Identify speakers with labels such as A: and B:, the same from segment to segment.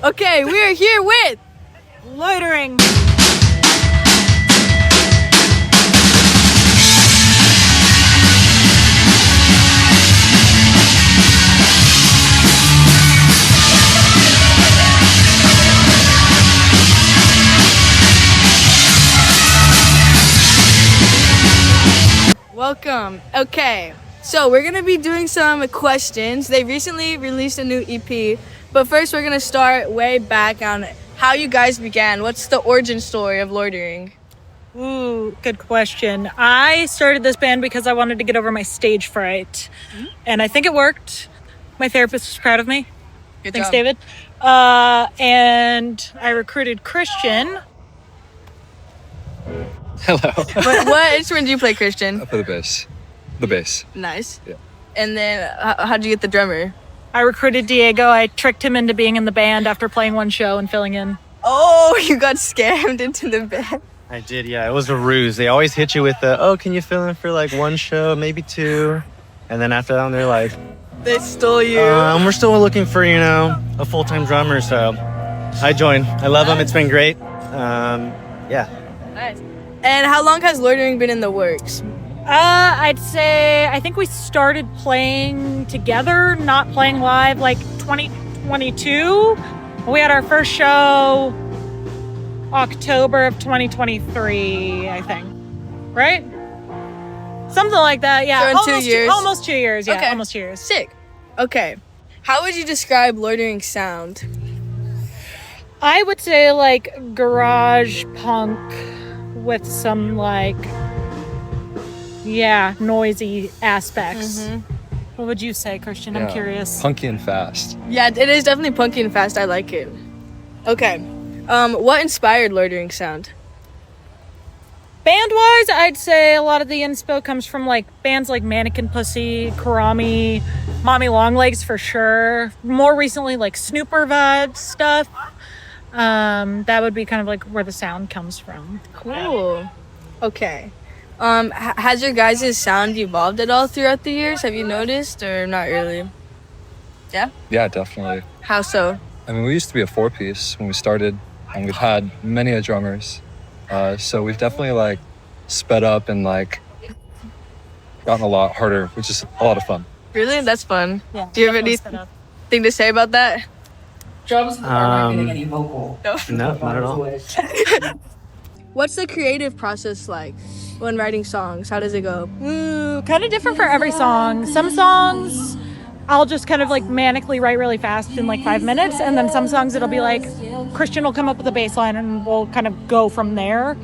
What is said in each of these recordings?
A: Okay, we are here with
B: Loitering.
A: Welcome. Okay, so we're gonna be doing some questions. They recently released a new EP, but first we're gonna start way back on how you guys began. What's the origin story of Loitering?
B: Ooh, good question. I started this band because I wanted to get over my stage fright, and I think it worked. My therapist was proud of me.
A: Good
B: Thanks,
A: job.
B: David. And I recruited Christian.
C: Hello.
A: What instrument do you play, Christian?
C: I play the bass. The bass.
A: Nice.
C: Yeah.
A: And then how'd you get the drummer?
B: I recruited Diego. I tricked him into being in the band after playing one show and filling in.
A: Oh, you got scammed into the band.
D: I did, yeah. It was a ruse. They always hit you with can you fill in for like one show, maybe two? And then after that, they're like,
A: They stole you.
D: we're still looking for, a full-time drummer. So I joined. I love them. It's been great. Yeah.
A: Nice. And how long has Loitering been in the works?
B: I'd say, I think we started playing together, not playing live, like 2022. We had our first show October of 2023, I think. Right? Something like that, yeah.
A: So in 2 years?
B: Almost 2 years, yeah.
A: Okay.
B: Almost 2 years.
A: Sick. Okay. How would you describe Loitering's sound?
B: I would say like garage punk with some noisy aspects. What would you say, Christian? I'm curious.
C: Punky and fast.
A: Yeah, it is definitely punky and fast. I like it. Okay. What inspired Loitering's sound?
B: Band-wise, I'd say a lot of the inspo comes from bands like Mannequin Pussy, Karami, Mommy Longlegs for sure. More recently, Snooper vibe stuff. That would be kind of where the sound comes from.
A: Cool. Okay. Has your guys' sound evolved at all throughout the years? Have you noticed, or not really? Yeah?
C: Yeah, definitely.
A: How so?
C: I mean, we used to be a 4-piece when we started, and we've had many drummers. So we've definitely sped up and gotten a lot harder, which is a lot of fun.
A: Really? That's fun.
B: Yeah,
A: Do you have
B: definitely sped up.
A: anything to say about that?
E: Drums are not getting any vocal.
D: No, not at all.
A: What's the creative process like when writing songs? How does it go?
B: Kind of different for every song. Some songs I'll just kind of manically write really fast in 5 minutes, and then some songs it'll be Christian will come up with a bass line and we'll kind of go from there.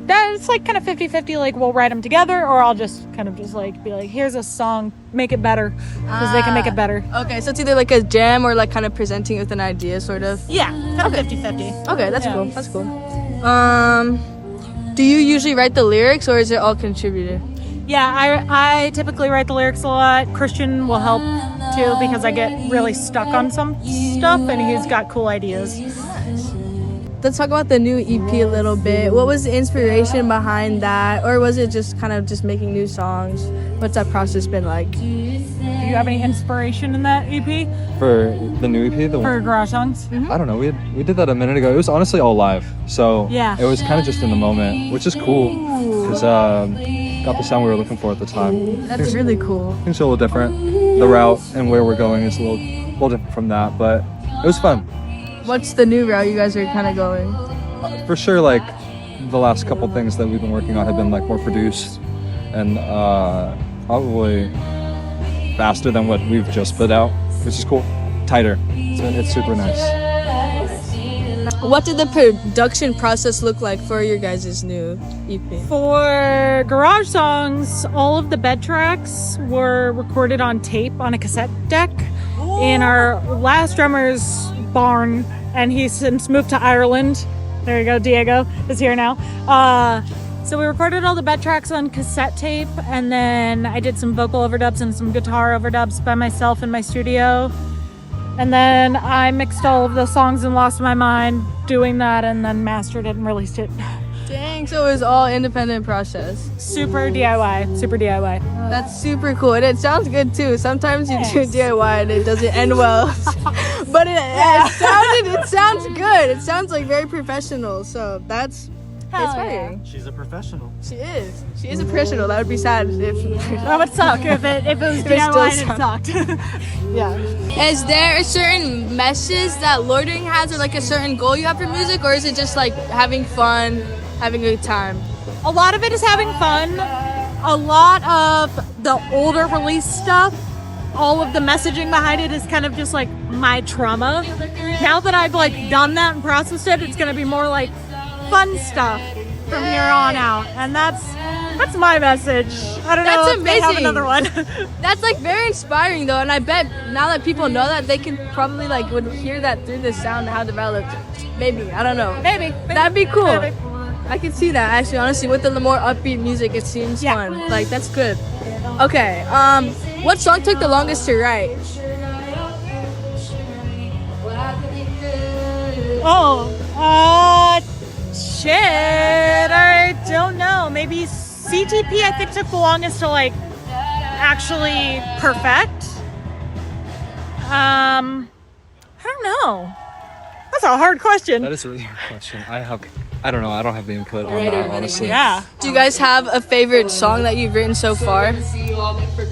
B: That's kind of 50-50, we'll write them together, or I'll just kind of be here's a song, make it better, because they can make it better.
A: Okay, so it's either a jam or kind of presenting with an idea, sort of.
B: Yeah, kind of 50-50.
A: Okay, that's cool. That's cool. Do you usually write the lyrics, or is it all contributed?
B: Yeah, I typically write the lyrics a lot. Christian will help too, because I get really stuck on some stuff and he's got cool ideas.
A: Let's talk about the new EP a little bit. What was the inspiration behind that, or was it just kind of just making new songs? What's that process been like?
B: Do you have any inspiration in that EP
C: For the new EP,
B: for garage songs?
C: I don't know. We did that a minute ago. It was honestly all live, so
B: Yeah.
C: it was kind of just in the moment, which is cool because got the sound we were looking for at the time.
A: That's really cool.
C: It's a little different. The route and where we're going is a little different from that, but it was fun.
A: What's the new route you guys are kind of going?
C: For sure, the last couple things that we've been working on have been more produced and probably faster than what we've just put out, which is cool. Tighter. It's super nice.
A: What did the production process look like for your guys' new EP?
B: For garage songs, all of the bed tracks were recorded on tape on a cassette deck in our last drummer's barn, and he's since moved to Ireland. There you go, Diego is here now. So we recorded all the bed tracks on cassette tape, and then I did some vocal overdubs and some guitar overdubs by myself in my studio. And then I mixed all of the songs and lost my mind doing that, and then mastered it and released it.
A: Dang, So it was all independent process.
B: Super DIY. Super DIY.
A: That's super cool, and it sounds good too. Sometimes you do DIY and it doesn't end well, but it sounds good. It sounds like very professional. So that's inspiring.
D: She's a professional.
A: She is. She is a professional. That would be sad if.
B: That would suck if it was DIY and it sucked.
A: Yeah. Is there a certain message that Loitering has, or like a certain goal you have for music, or is it just like having fun, having a good time?
B: A lot of it is having fun. A lot of the older release stuff, all of the messaging behind it is kind of just like my trauma. Now that I've like done that and processed it, it's gonna be more like fun stuff from here on out, and that's my message. I don't know if they have another one.
A: That's like very inspiring though, and I bet now that people know that, they can probably like would hear that through the sound how developed. Maybe, I don't know.
B: Maybe.
A: That'd be cool.
B: Maybe.
A: I can see that actually. Honestly, with the more upbeat music, it seems fun. Like that's good. Okay. What song took the longest to write?
B: Shit. I don't know. Maybe CTP. I think took the longest to like actually perfect. I don't know. That's a hard question.
C: That is a really hard question. I don't know. I don't have the input on that, honestly.
B: Yeah.
A: Do you guys have a favorite song that you've written so far,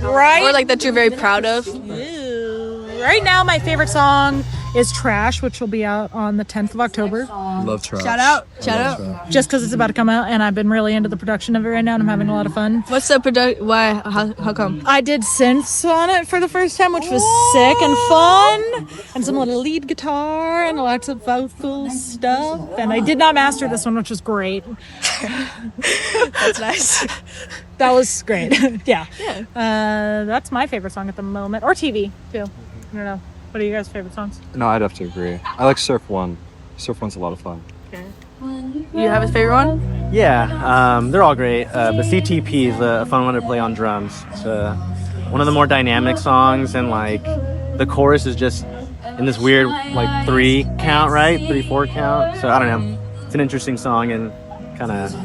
B: Right.
A: or like that you're very proud of?
B: Right now, my favorite song is Trash, which will be out on the 10th of October.
C: Love Trash.
A: Shout out.
B: Just because it's about to come out, and I've been really into the production of it right now, and I'm having a lot of fun.
A: What's the Why? How come?
B: I did synths on it for the first time, which was sick and fun, and some little lead guitar and lots of vocal stuff. And I did not master this one, which was great.
A: That's nice.
B: That was great. Yeah. That's my favorite song at the moment, or TV too. I don't know. What are you guys' favorite songs?
C: No, I'd have to agree. I like Surf One. Surf One's a lot of fun.
A: You have a favorite one?
D: Yeah, they're all great. But CTP is a fun one to play on drums. It's one of the more dynamic songs, and like the chorus is just in this weird like 3 count, right? 3/4 count. So I don't know. It's an interesting song, and kind of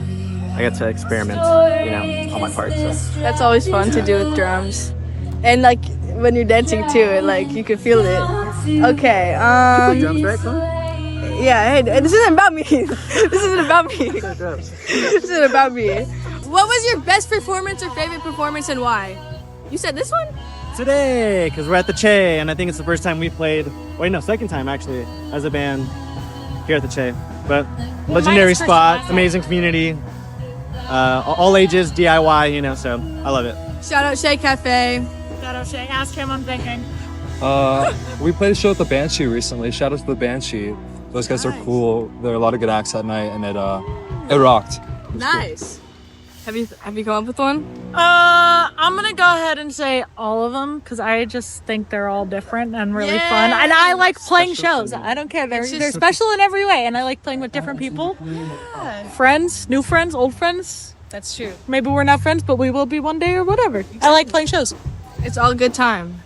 D: I get to experiment, on my part. So.
A: That's always fun to do with drums, and like when you're dancing too, like you can feel it. Okay.
D: Drums, right?
A: Yeah. Hey, this isn't about me. This isn't about me. This isn't about me. What was your best performance or favorite performance, and why? You said this one?
D: Today, because we're at the Che, and I think it's the first time we played. Wait, no, second time actually, as a band here at the Che. But legendary spot, amazing community, all ages, DIY, so I love it.
A: Shout out Che Cafe.
B: Shout out Shay. Ask him, I'm thinking.
C: We played a show at the Banshee recently. Shout out to the Banshee. Those guys are cool. There are a lot of good acts that night, and it rocked.
A: Nice. Have you come up with one?
B: I'm gonna go ahead and say all of them because I just think they're all different and really fun. And I like playing shows. I don't care. They're special in every way, and I like playing with different people. Friends, new friends, old friends.
A: That's true.
B: Maybe we're not friends, but we will be one day or whatever. I like playing shows.
A: It's all a good time.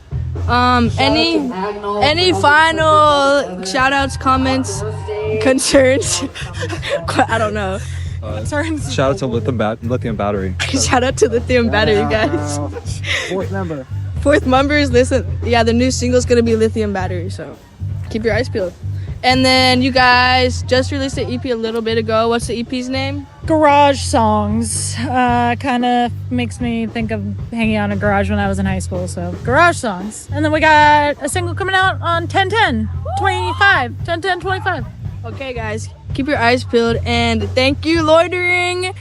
A: Any final shout outs, comments, concerns? I don't know. Concerns.
C: Shout out to lithium battery.
A: Shout out to Lithium Battery, guys. Fourth members, listen. Yeah, the new single's gonna be Lithium Battery, so keep your eyes peeled. And then you guys just released an EP a little bit ago. What's the EP's name?
B: Garage Songs. Kind of makes me think of hanging out in a garage when I was in high school, so Garage Songs. And then we got a single coming out on 10/10/25.
A: Okay, guys, keep your eyes peeled, and thank you, Loitering.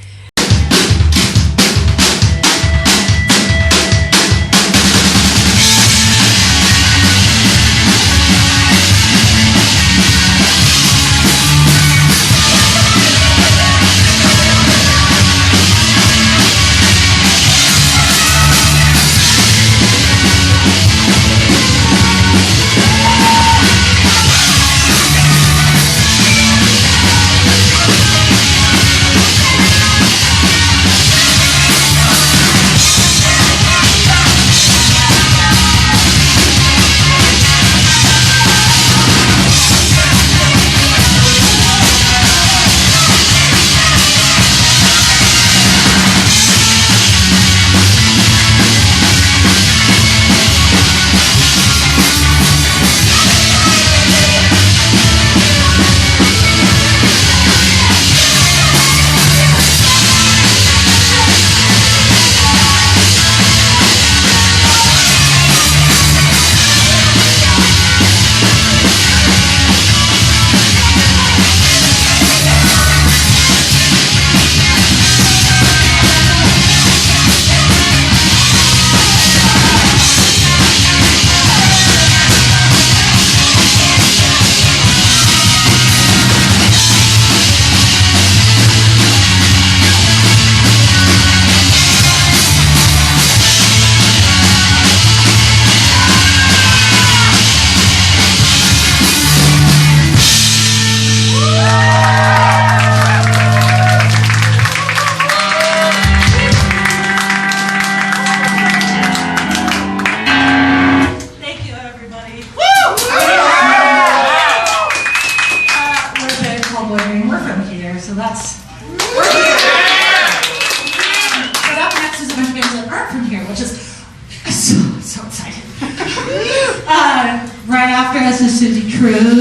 F: true.